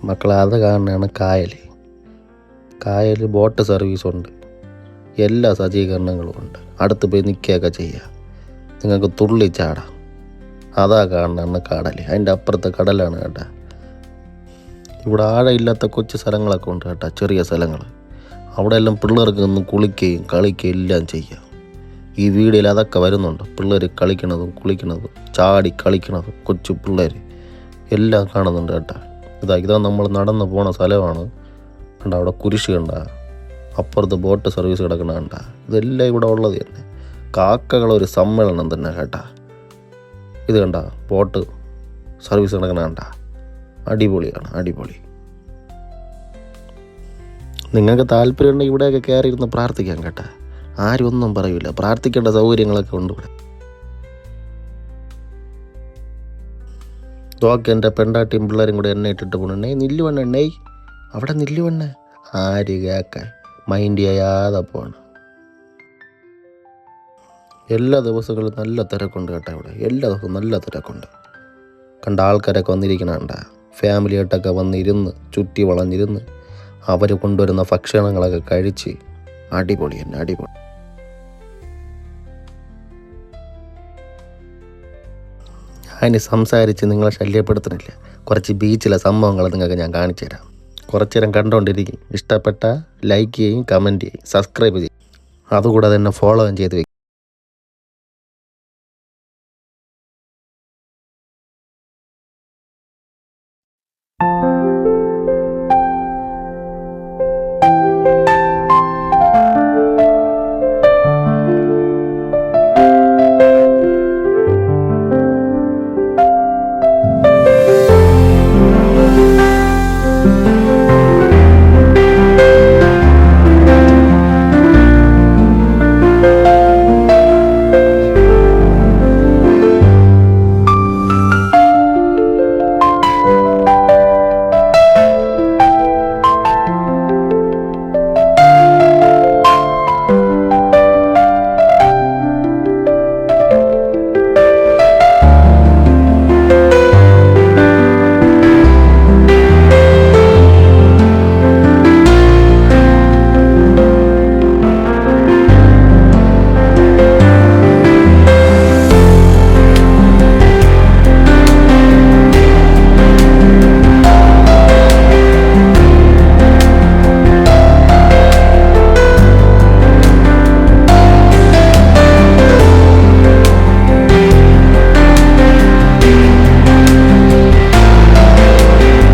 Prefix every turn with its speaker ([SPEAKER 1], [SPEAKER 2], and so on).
[SPEAKER 1] മക്കളെ അത് കാണുന്നതാണ് കായൽ. കായൽ ബോട്ട് സർവീസുണ്ട്, എല്ലാ സജ്ജീകരണങ്ങളും ഉണ്ട്. അടുത്ത് പോയി നിൽക്കുകയൊക്കെ ചെയ്യാം, നിങ്ങൾക്ക് തുള്ളി ചാടാം. അതാ കാണുന്നതാണ് കടൽ. അതിൻ്റെ അപ്പുറത്തെ കടലാണ് കേട്ടോ. ഇവിടെ ആഴമില്ലാത്ത കൊച്ചു സ്ഥലങ്ങളൊക്കെ ഉണ്ട് കേട്ടോ, ചെറിയ സ്ഥലങ്ങൾ. അവിടെ എല്ലാം പിള്ളേർക്ക് നിന്ന് കുളിക്കുകയും കളിക്കുകയും എല്ലാം ചെയ്യാം. ഈ വീഡിയോയിൽ അതൊക്കെ വരുന്നുണ്ട്. പിള്ളേർ കളിക്കണതും കുളിക്കണതും ചാടി കളിക്കണതും കൊച്ചു പിള്ളേർ എല്ലാം കാണുന്നുണ്ട് കേട്ടോ. ഇതാ നമ്മൾ നടന്നു പോണ സ്ഥലമാണ് കണ്ട. അവിടെ കുരിശ് കണ്ട, അപ്പുറത്ത് ബോട്ട് സർവീസ് കിടക്കണ കണ്ട. ഇതെല്ലാം ഇവിടെ ഉള്ളത് തന്നെ. കാക്കകളൊരു സമ്മേളനം തന്നെ കേട്ടാ. ഇത് കണ്ട, ബോട്ട് സർവീസ് കിടക്കണ കണ്ട. അടിപൊളിയാണ്, അടിപൊളി. നിങ്ങൾക്ക് താല്പര്യം ഉണ്ടെങ്കിൽ ഇവിടെയൊക്കെ കയറി ഇരുന്ന് പ്രാർത്ഥിക്കാം കേട്ടോ. ആരും ഒന്നും പറയില്ല, പ്രാർത്ഥിക്കേണ്ട സൗകര്യങ്ങളൊക്കെ ഉണ്ട് ഇവിടെ. നോക്ക്, എൻ്റെ പെണ്ടാട്ടിയും പിള്ളേരും കൂടെ എണ്ണ ഇട്ടിട്ട് പോകണേ. നില്ലുവണ്ണ എണ്ണേ, അവിടെ നില്ലുവണ്ണ. ആര് കേൾക്കാൻ, മൈൻഡ് ചെയ്യാതെ പോകണം. എല്ലാ ദിവസങ്ങളും നല്ല തിരക്കുണ്ട് കേട്ടോ ഇവിടെ. എല്ലാ ദിവസവും നല്ല തിരക്കുണ്ട്. കണ്ട ആൾക്കാരൊക്കെ വന്നിരിക്കണ കണ്ട. ഫാമിലിയായിട്ടൊക്കെ വന്നിരുന്ന് ചുറ്റി വളഞ്ഞിരുന്ന് അവർ കൊണ്ടുവരുന്ന ഭക്ഷണങ്ങളൊക്കെ കഴിച്ച് അടിപൊളി തന്നെ, അടിപൊളി. ഞാനിനി സംസാരിച്ച് നിങ്ങളെ ശല്യപ്പെടുത്തുന്നില്ല. കുറച്ച് ബീച്ചിലെ സംഭവങ്ങൾ നിങ്ങൾക്ക് ഞാൻ കാണിച്ചു തരാം. കുറച്ച് നേരം കണ്ടുകൊണ്ടിരിക്കും. ഇഷ്ടപ്പെട്ട ലൈക്ക് ചെയ്യും, കമൻറ്റ് ചെയ്യും, സബ്സ്ക്രൈബ് ചെയ്യും. അതുകൂടാതെ തന്നെ ഫോളോ ചെയ്ത് വയ്ക്കും.